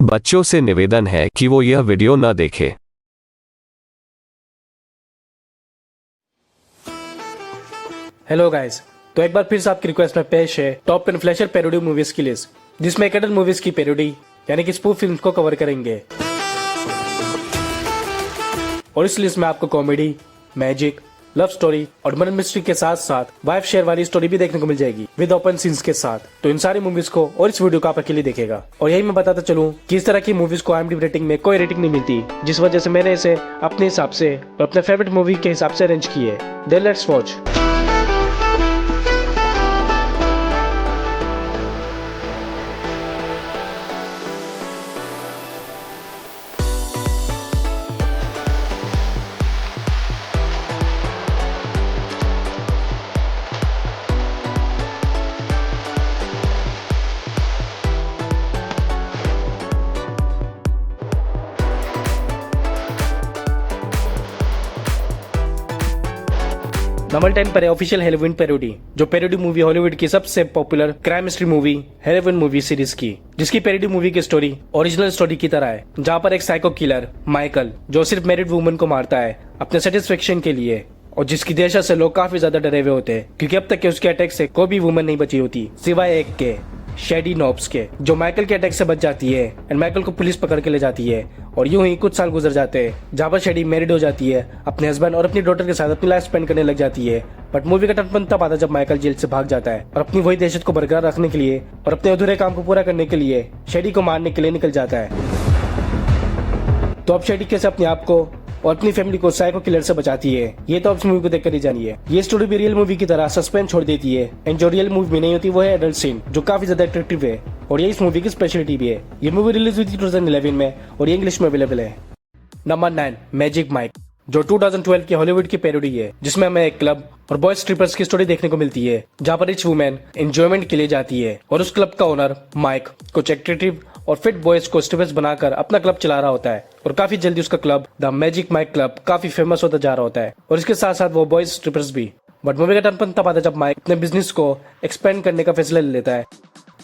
बच्चों से निवेदन है कि वो यह वीडियो न देखें। हेलो गाइस, तो एक बार फिर से आपकी रिक्वेस्ट में पेश है टॉप 10 फ्लैशर पैरोडी मूवीज की लिस्ट, जिसमें एक एडल्ट मूवीज की पैरोडी यानी कि स्पूफ फिल्म को कवर करेंगे। और इस लिस्ट में आपको कॉमेडी, मैजिक, लव स्टोरी और मर्डर मिस्ट्री के साथ साथ वाइफ शेयर वाली स्टोरी भी देखने को मिल जाएगी विद ओपन सीन्स के साथ। तो इन सारी मूवीज को और इस वीडियो को आप अकेले देखेगा। और यही मैं बताता चलूं कि इस तरह की मूवीज को IMDb रेटिंग में कोई रेटिंग नहीं मिलती, जिस वजह से मैंने इसे अपने हिसाब से और अपने फेवरेट मूवी के हिसाब से अरेंज की है। Then let's watch. नंबर 10 पर है ऑफिशियल हेलोवीन पैरोडी, जो पैरोडी मूवी हॉलीवुड की सबसे popular crime mystery movie Halloween movie series की, जिसकी पैरोडी मूवी की स्टोरी ओरिजिनल स्टोरी की तरह है, जहां पर एक साइको किलर माइकल जो सिर्फ मैरिड वुमन को मारता है अपने सेटिस्फेक्शन के लिए, और जिसकी दहशत से लोग काफी ज्यादा डरे हुए होते हैं, क्योंकि अब तक के उसके अटैक से कोई भी वुमन नहीं बची होती सिवाय एक के, शेडी नॉब्स के, जो माइकल के अटैक से बच जाती है एंड माइकल को पुलिस पकड़ के ले जाती है। और यूं ही कुछ साल गुजर जाते हैं, जहाँ पर शेडी मैरिड हो जाती है, अपने हस्बैंड और अपनी डॉटर के साथ अपनी लाइफ स्पेंड करने लग जाती है। बट मूवी का टर्न तब आता है जब माइकल जेल से भाग जाता है और अपनी वही दहशत को बरकरार रखने के लिए और अपने अधूरे काम को पूरा करने के लिए शेडी को मारने के लिए निकल जाता है। तो अब शेडी कैसे अपने आप को और अपनी फैमिली को साइको किलर से बचाती है, ये तो अब इस मूवी को देखकर ही जानिए। ये स्टोरी भी रियल मूवी की तरह सस्पेंस छोड़ देती है, एंड जो रियल मूवी में नहीं होती वो है एडल्ट सीन, जो काफी ज्यादा अट्रैक्टिव है, और ये इस मूवी की स्पेशलिटी भी है। ये मूवी रिलीज हुई थी 2011 में और ये इंग्लिश में अवेलेबल है। नंबर 9 मैजिक माइक, जो 2012 की हॉलीवुड की पैरोडी है, जिसमें हमें एक क्लब और बॉयज स्ट्रिपर्स की स्टोरी देखने को मिलती है, जहाँ पर रिच वुमेन एंजॉयमेंट के लिए जाती है और उस क्लब का ओनर माइक कुछ एट्रैक्टिव और फिट बॉयज को स्ट्रिपर्स बनाकर अपना क्लब चला रहा होता है, और काफी जल्दी उसका club the magic mike club काफी फेमस होता जा रहा होता है, और इसके साथ साथ वो बॉयज स्ट्रिपर्स भी। बट मूवी का टर्न तब आता है जब माइक अपने बिजनेस को एक्सपेंड करने का फैसला ले लेता है,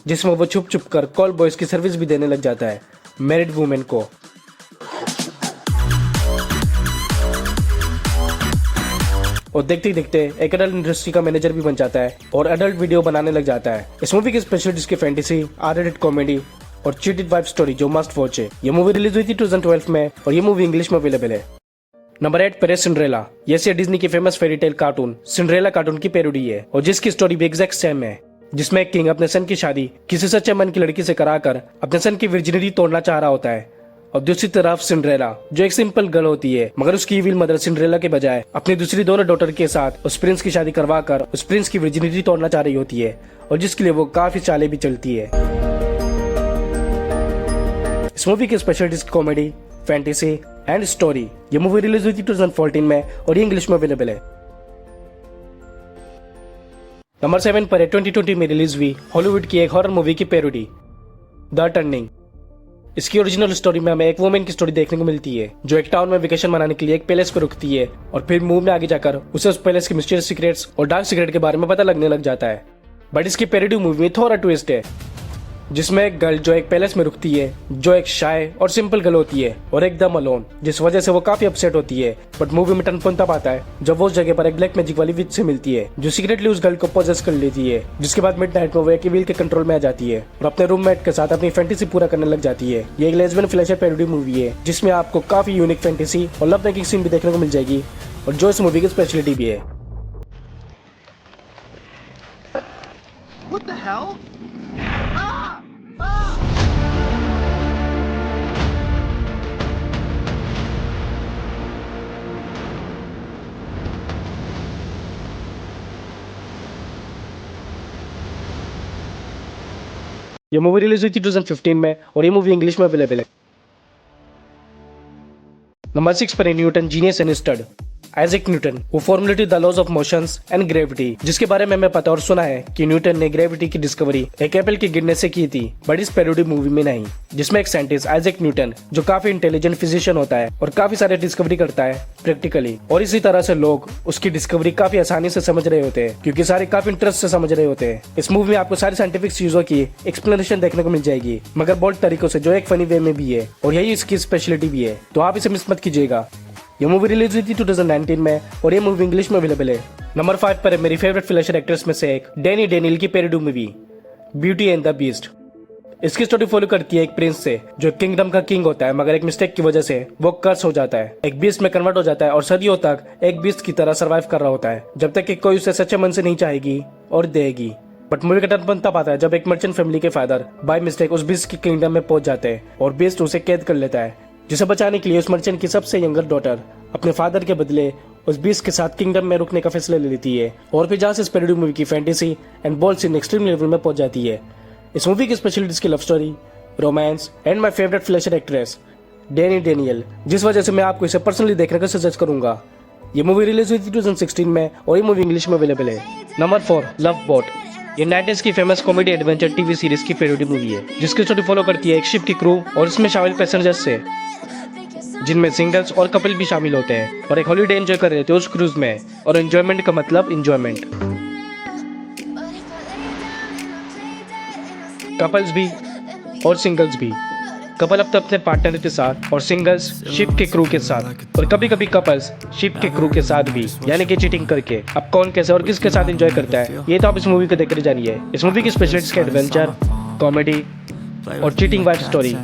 जिसमें वो छुप छुप कर कॉल बॉयज की सर्विस भी देने लग जाता है मैरिड वुमेन को। और देखते ही देखते एक एडल्ट इंडस्ट्री का मैनेजर भी बन जाता है और एडल्ट वीडियो बनाने लग जाता है। इस मूवी की स्पेशलिटी इसकी फैंटेसी, R-rated कॉमेडी और चीटेड वाइब स्टोरी जो मस्ट वॉच है। ये मूवी रिलीज हुई थी 2012 में और ये मूवी इंग्लिश में अवेलेबल है। नंबर 8 पर है सिंड्रेला। ये डिज्नी की famous fairy tale cartoon Cinderella cartoon की पैरोडी है, और जिसकी स्टोरी भी एग्जैक्ट सेम है, जिसमें एक किंग अपने सन की शादी किसी सच्चे मन की लड़की से कराकर अपने सन की वर्जिनिटी तोड़ना चाह रहा होता है। और दूसरी तरफ सिंड्रेला, जो एक सिंपल गर्ल होती है, मगर उसकी इविल मदर सिंड्रेला के बजाय अपनी दूसरी दोनों डॉटर के साथ उस प्रिंस की शादी करवाकर उस प्रिंस की वर्जिनिटी तोड़ना चाह रही होती है, और जिसके लिए वो काफी चालें भी चलती है। इस मूवी की specialities comedy, fantasy and story. ये मूवी रिलीज हुई थी 2014 में और ये इंग्लिश में अवेलेबल है। नंबर 7 पर है 2020 में रिलीज हुई हॉलीवुड की एक हॉरर मूवी की पैरोडी द टर्निंग। इसकी ओरिजिनल स्टोरी में हमें एक वुमेन की स्टोरी देखने को मिलती है, जो एक टाउन में वेकेशन मनाने के लिए एक पैलेस पर रुकती है, और फिर मूव में आगे जाकर उसे उस पैलेस के मिस्टीरियस सीक्रेट्स और डार्क सीक्रेट के बारे में पता लगने लग जाता है। बट इसकी पैरोडी मूवी में थोड़ा ट्विस्ट है, जिसमें एक गर्ल जो एक पैलेस में रुकती है, जो एक शाय और सिंपल गर्ल होती है और एकदम अलोन, जिस वजह से वो काफी अपसेट होती है। बट मूवी में टर्न तब आता है जब वो उस जगह पर एक ब्लैक मैजिक वाली विच से मिलती है, जो सीक्रेटली उस गर्ल को पोजेस कर लेती है, जिसके बाद मिडनाइट में वो एक इविल के कंट्रोल में आ जाती है और अपने रूममेट के साथ अपनी फैंटेसी पूरा करने लग जाती है। ये एक लेस्बियन फ्लैशर पैरोडी मूवी है, जिसमें आपको काफी यूनिक फैंटेसी और लव मेकिंग सीन भी देखने को मिल जाएगी, और जो इस मूवी की स्पेशलिटी भी है। What the hell? ये मूवी रिलीज हुई थी 2015 में और ये मूवी इंग्लिश में अवेलेबल है। नंबर 6 पर है Newton genius and stud. Isaac Newton who formulated the laws of motions and gravity, जिसके बारे में हमें पता और सुना है कि न्यूटन ने ग्रेविटी की डिस्कवरी एक एप्पल के गिरने से की थी, बट इस पैरोडी मूवी में नहीं, जिसमें एक साइंटिस्ट आइजैक न्यूटन जो काफी इंटेलिजेंट फिजिशियन होता है और काफी सारे डिस्कवरी करता है प्रैक्टिकली, और इसी तरह से लोग उसकी डिस्कवरी काफी आसानी से समझ रहे होते हैं क्योंकि सारे काफी इंटरेस्ट से समझ रहे होते हैं। इस मूवी में आपको सारी साइंटिफिक चीजों की एक्सप्लेनेशन देखने को मिल जाएगी, मगर बोल्ड तरीकों से, जो एक फनी वे में भी है, और यही इसकी स्पेशलिटी भी है, तो आप इसे मिस मत कीजिएगा। ये मूवी रिलीज हुई थी 2019 में और ये मूवी इंग्लिश में अवेलेबल है। नंबर 5 पर है मेरी फेवरेट फ्लैशर एक्ट्रेस में से एक डैनी डेनियल की parody movie beauty and the beast. इसकी स्टोरी फॉलो करती है एक प्रिंस से जो किंगडम का किंग होता है, मगर एक मिस्टेक की वजह से वो कर्स हो जाता है, एक बीस्ट में कन्वर्ट हो जाता है और सदियों तक एक बीस्ट की तरह सर्वाइव कर रहा होता है, जब तक कि कोई उसे सच्चे मन से नहीं चाहेगी और देगी। बट मूवी का टर्न बनता पाता है जब एक मर्चेंट फैमिली के फादर बाय मिस्टेक उस बीस्ट की किंगडम में पहुंच जाते हैं और बीस्ट उसे कैद कर लेता है, जिसे बचाने के लिए उस मर्चेंट की सबसे यंगर डॉटर अपने फादर के बदले उस बीस्ट के साथ किंगडम में रुकने का फैसला ले लेती है, और फिर जहां से इस पैरोडी मूवी की fantasy and bold scene extreme level में पहुंच जाती है। इस मूवी की स्पेशलिटीज की love story, romance and my favourite flasher actress Danny Daniel, जिस वजह से मैं आपको इसे पर्सनली देखने का सजेस्ट करूंगा। ये मूवी रिलीज हुई थी 2016 में और ये मूवी इंग्लिश में अवेलेबल है। Number 4 love boat. ये 90s की famous comedy adventure TV series की पैरोडी मूवी है, जिसकी स्टोरी फॉलो करती है एक शिप की क्रू और इसमें शामिल पैसेंजर्स से, जिनमें सिंगल्स और कपल भी शामिल होते हैं और एक हॉलीडे एंजॉय कर रहे थे उस क्रूज में, और एंजॉयमेंट का मतलब एंजॉयमेंट। कपल्स भी और सिंगल्स भी। कपल अब तो अपने पार्टनर के साथ और सिंगल्स शिप के क्रू के साथ, और कभी कभी कपल्स शिप के क्रू के साथ भी, यानी कि चीटिंग करके। अब कौन कैसे और किसके साथ एंजॉय करता है, ये तो आप इस मूवी को देखकर जानिए। इस मूवी की स्पेशलिटीज के एडवेंचर, कॉमेडी और चीटिंग वाइफ स्टोरी।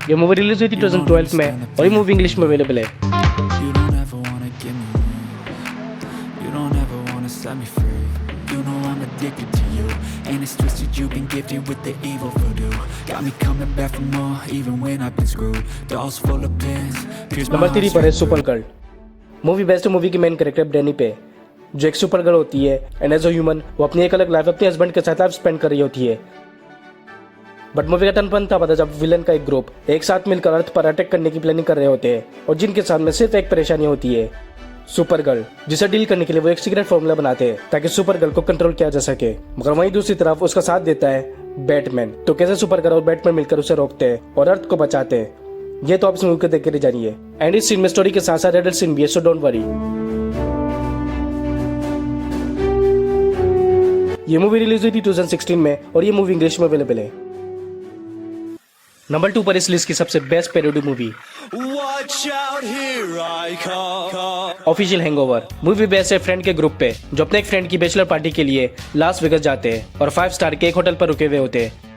ये मूवी रिलीज हुई थी 2012 में और ये मूवी इंग्लिश में अवेलेबल है। And it's twisted, you've been gifted with the evil voodoo. Got me coming back for more, even when I've been screwed. Dolls full of pins, pierce my number 3 पर है heart. Super girl. Movie best movie की main character Danny पे, जो एक super girl होती है and as a human वो अपनी एक अलग लाइफ अपने हस्बैंड के साथ लाइफ स्पेंड कर रही होती है। बट मूवी का टर्न बनता पता जब विलन का एक ग्रुप एक साथ मिलकर अर्थ पर अटैक करने की प्लानिंग कर रहे होते हैं, और जिनके सामने सिर्फ एक परेशानी होती है, सुपर गर्ल, जिसे डील करने के लिए वो एक सीक्रेट फॉर्मूला बनाते हैं ताकि सुपर गर्ल को कंट्रोल किया जा सके। मगर वहीं दूसरी तरफ उसका साथ देता है बैटमैन। तो कैसे सुपर गर्ल और बैटमैन मिलकर उसे रोकते हैं और अर्थ को बचाते हैं, ये तो आप इस मूवी को देख कर जानिए। एंड इस सीन में स्टोरी के साथ साथ एडल्ट सीन भी है, सो डोंट वरी। ये मूवी रिलीज हुई थी 2016 में और ये मूवी इंग्लिश में अवेलेबल है। नंबर 2 पर इस लिस्ट की सबसे best parody movie official hangover. Movie based है फ्रेंड के ग्रुप पे जो अपने एक फ्रेंड की बैचलर पार्टी के लिए लास वेगास जाते हैं और 5 स्टार के एक होटल पर रुके हुए होते हैं।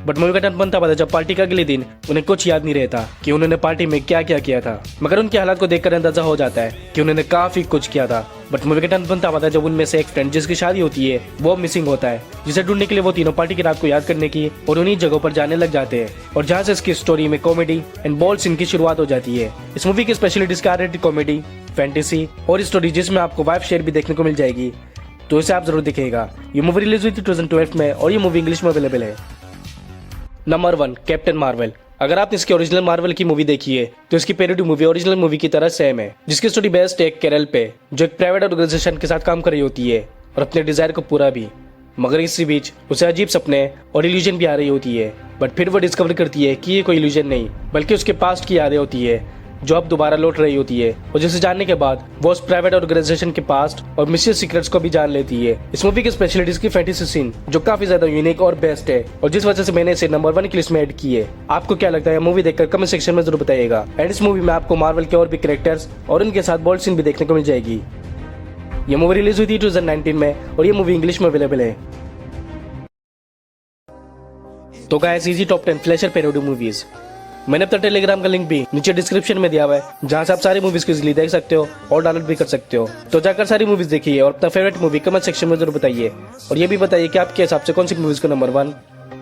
बट मूवी का टर्न बनता पता जब पार्टी का अगले दिन उन्हें कुछ याद नहीं रहता कि उन्होंने पार्टी में क्या क्या किया था, मगर उनके हालात को देखकर अंदाजा हो जाता है कि उन्होंने काफी कुछ किया था। बट मूवी का टर्न बनता पता जब उनमें से एक फ्रेंड जिसकी शादी होती है वो मिसिंग होता है, जिसे ढूंढने के लिए वो तीनों पार्टी की रात को याद करने की और उन्हीं जगहों पर जाने लग जाते हैं, और जहाँ से इसकी स्टोरी में कॉमेडी एंड बोल्ड सीन की शुरुआत हो जाती है। इस मूवी की स्पेशलिटीज का रेटेड कॉमेडी, फैंटेसी और स्टोरी जिसमें आपको वाइफ शेयर भी देखने को मिल जाएगी, तो इसे आप जरूर दिखेगा। ये मूवी रिलीज हुई थी 2012 में और ये मूवी इंग्लिश में अवेलेबल है। Number 1 captain Marvel. अगर आपने इसकी ओरिजिनल मार्वल की मूवी देखी है तो इसकी पैरोडी मूवी ओरिजिनल मूवी की तरह सेम है, जिसकी स्टोरी बेस्ड है कैरल पे जो एक प्राइवेट ऑर्गेनाइजेशन के साथ काम कर रही होती है और अपने डिजायर को पूरा भी, मगर इसी बीच उसे अजीब सपने और इल्यूजन भी आ रही होती है। बट फिर वो डिस्कवर करती है कि ये कोई इल्यूजन नहीं बल्कि उसके पास्ट की यादें होती है जो अब दोबारा लौट रही होती है, और जिसे जानने के बाद वो उस प्राइवेट ऑर्गेनाइजेशन के पास्ट और मिस्टीरियस सीक्रेट्स को भी जान लेती है। इस मूवी की स्पेशलिटीज की फैंटेसी सीन जो काफी ज्यादा यूनिक और बेस्ट है, और जिस वजह से मैंने इसे नंबर 1 की लिस्ट में ऐड की है। आपको क्या लगता है मूवी देखकर कमेंट सेक्शन में जरूर बताइएगा। एंड इस मूवी में आपको मार्वल के और भी कैरेक्टर्स और उनके साथ बोल्ड सीन भी देखने को मिल जाएगी। ये मूवी रिलीज हुई थी 2019 में और ये मूवी इंग्लिश में अवेलेबल है। तो guys easy top 10 flasher parody movies. मैंने अपना टेलीग्राम का लिंक भी नीचे डिस्क्रिप्शन में दिया हुआ है, जहां से आप सारी मूवीज को इजीली देख सकते हो और डाउनलोड भी कर सकते हो। तो जाकर सारी मूवीज देखिए और अपना फेवरेट मूवी कमेंट सेक्शन में जरूर बताइए, और ये भी बताइए कि आपके हिसाब से कौन सी मूवीज को नंबर 1,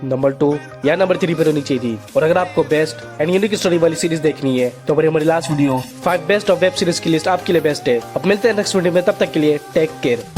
नंबर 2 या नंबर 3 पर होनी चाहिए थी। और अगर आपको बेस्ट एंड यूनिक स्टोरी वाली सीरीज देखनी है तो हमारी last video 5 best of web series की लिस्ट आपके लिए बेस्ट है। अब मिलते हैं नेक्स्ट वीडियो में, तब तक के लिए टेक केयर।